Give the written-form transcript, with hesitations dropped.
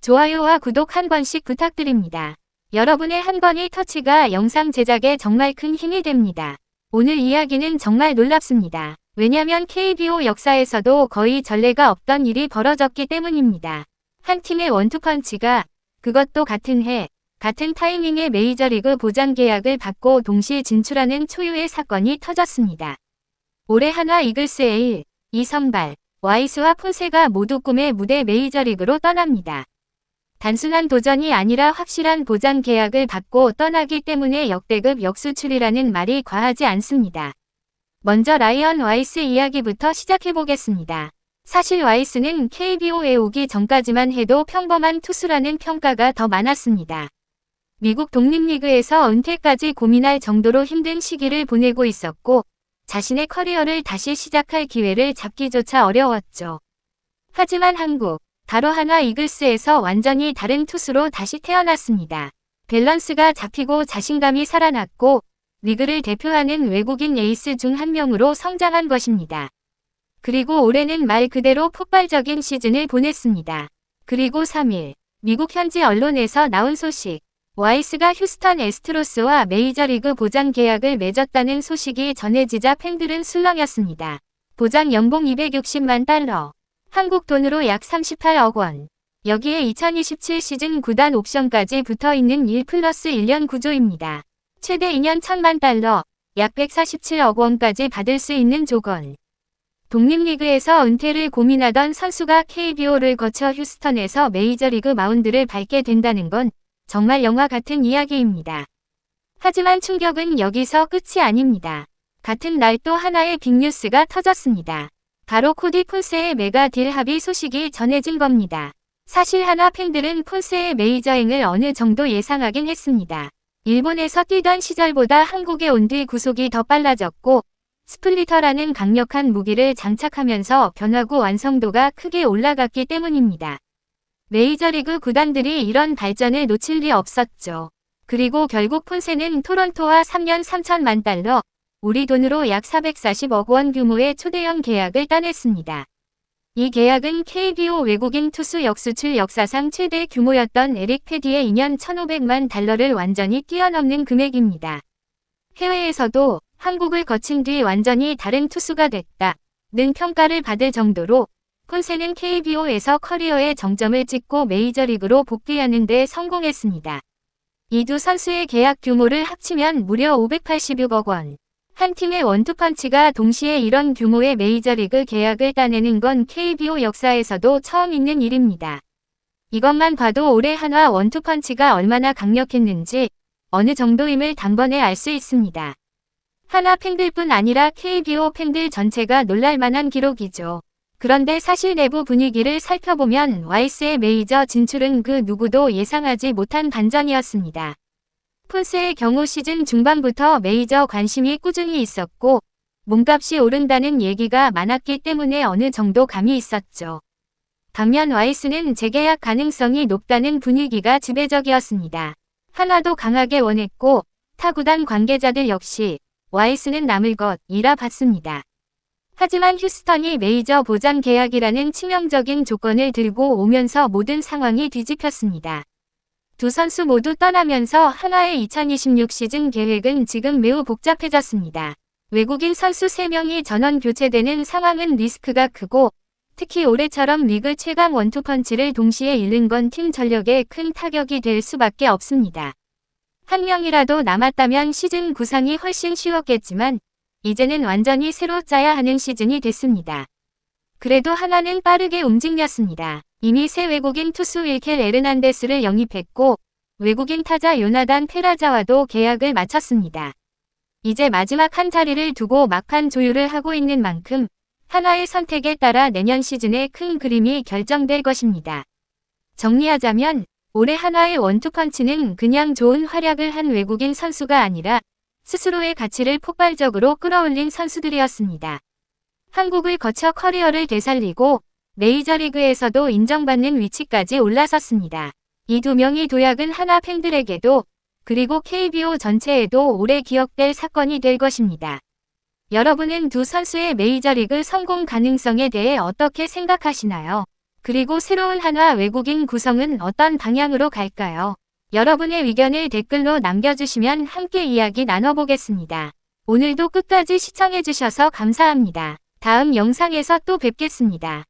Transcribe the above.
좋아요와 구독 한 번씩 부탁드립니다. 여러분의 한 번의 터치가 영상 제작에 정말 큰 힘이 됩니다. 오늘 이야기는 정말 놀랍습니다. 왜냐면 KBO 역사에서도 거의 전례가 없던 일이 벌어졌기 때문입니다. 한 팀의 원투펀치가 그것도 같은 해, 같은 타이밍에 메이저리그 보장 계약을 받고 동시 진출하는 초유의 사건이 터졌습니다. 올해 한화 이글스의 1, 2선발, 와이스와 폰세가 모두 꿈의 무대 메이저리그로 떠납니다. 단순한 도전이 아니라 확실한 보장 계약을 받고 떠나기 때문에 역대급 역수출이라는 말이 과하지 않습니다. 먼저 라이언 와이스 이야기부터 시작해보겠습니다. 사실 와이스는 KBO에 오기 전까지만 해도 평범한 투수라는 평가가 더 많았습니다. 미국 독립리그에서 은퇴까지 고민할 정도로 힘든 시기를 보내고 있었고 자신의 커리어를 다시 시작할 기회를 잡기조차 어려웠죠. 하지만 한국, 바로 한화 이글스에서 완전히 다른 투수로 다시 태어났습니다. 밸런스가 잡히고 자신감이 살아났고 리그를 대표하는 외국인 에이스 중 한 명으로 성장한 것입니다. 그리고 올해는 말 그대로 폭발적인 시즌을 보냈습니다. 그리고 3일, 미국 현지 언론에서 나온 소식. 와이스가 휴스턴 애스트로스와 메이저리그 보장 계약을 맺었다는 소식이 전해지자 팬들은 술렁였습니다. 보장 연봉 $260만. 한국 돈으로 약 38억 원. 여기에 2027 시즌 구단 옵션까지 붙어있는 1+1년 구조입니다. 최대 2년 $1,000만, 약 147억 원까지 받을 수 있는 조건. 독립리그에서 은퇴를 고민하던 선수가 KBO를 거쳐 휴스턴에서 메이저리그 마운드를 밟게 된다는 건 정말 영화 같은 이야기입니다. 하지만 충격은 여기서 끝이 아닙니다. 같은 날 또 하나의 빅뉴스가 터졌습니다. 바로 코디 폰세의 메가 딜 합의 소식이 전해진 겁니다. 사실 한화 팬들은 폰세의 메이저행을 어느 정도 예상하긴 했습니다. 일본에서 뛰던 시절보다 한국에 온 뒤 구속이 더 빨라졌고 스플리터라는 강력한 무기를 장착하면서 변화구 완성도가 크게 올라갔기 때문입니다. 메이저리그 구단들이 이런 발전을 놓칠 리 없었죠. 그리고 결국 폰세는 토론토와 3년 $3,000만, 우리 돈으로 약 440억 원 규모의 초대형 계약을 따냈습니다. 이 계약은 KBO 외국인 투수 역수출 역사상 최대 규모였던 에릭 패디의 2년 $1,500만 완전히 뛰어넘는 금액입니다. 해외에서도 한국을 거친 뒤 완전히 다른 투수가 됐다는 평가를 받을 정도로 폰세는 KBO에서 커리어의 정점을 찍고 메이저리그로 복귀하는 데 성공했습니다. 이 두 선수의 계약 규모를 합치면 무려 586억 원. 한 팀의 원투펀치가 동시에 이런 규모의 메이저리그 계약을 따내는 건 KBO 역사에서도 처음 있는 일입니다. 이것만 봐도 올해 한화 원투펀치가 얼마나 강력했는지 어느 정도임을 단번에 알 수 있습니다. 한화 팬들뿐 아니라 KBO 팬들 전체가 놀랄만한 기록이죠. 그런데 사실 내부 분위기를 살펴보면 와이스의 메이저 진출은 그 누구도 예상하지 못한 반전이었습니다. 폰세의 경우 시즌 중반부터 메이저 관심이 꾸준히 있었고 몸값이 오른다는 얘기가 많았기 때문에 어느 정도 감이 있었죠. 반면 와이스는 재계약 가능성이 높다는 분위기가 지배적이었습니다. 한화도 강하게 원했고 타 구단 관계자들 역시 와이스는 남을 것이라 봤습니다. 하지만 휴스턴이 메이저 보장 계약이라는 치명적인 조건을 들고 오면서 모든 상황이 뒤집혔습니다. 두 선수 모두 떠나면서 한화의 2026 시즌 계획은 지금 매우 복잡해졌습니다. 외국인 선수 3명이 전원 교체되는 상황은 리스크가 크고 특히 올해처럼 리그 최강 원투펀치를 동시에 잃는 건 팀 전력에 큰 타격이 될 수밖에 없습니다. 한 명이라도 남았다면 시즌 구상이 훨씬 쉬웠겠지만 이제는 완전히 새로 짜야 하는 시즌이 됐습니다. 그래도 한화는 빠르게 움직였습니다. 이미 새 외국인 투수 윌켈 에르난데스를 영입했고 외국인 타자 요나단 페라자와도 계약을 마쳤습니다. 이제 마지막 한 자리를 두고 막판 조율을 하고 있는 만큼 한화의 선택에 따라 내년 시즌의 큰 그림이 결정될 것입니다. 정리하자면 올해 한화의 원투펀치는 그냥 좋은 활약을 한 외국인 선수가 아니라 스스로의 가치를 폭발적으로 끌어올린 선수들이었습니다. 한국을 거쳐 커리어를 되살리고 메이저리그에서도 인정받는 위치까지 올라섰습니다. 이 두 명의 도약은 한화 팬들에게도 그리고 KBO 전체에도 오래 기억될 사건이 될 것입니다. 여러분은 두 선수의 메이저리그 성공 가능성에 대해 어떻게 생각하시나요? 그리고 새로운 한화 외국인 구성은 어떤 방향으로 갈까요? 여러분의 의견을 댓글로 남겨주시면 함께 이야기 나눠보겠습니다. 오늘도 끝까지 시청해주셔서 감사합니다. 다음 영상에서 또 뵙겠습니다.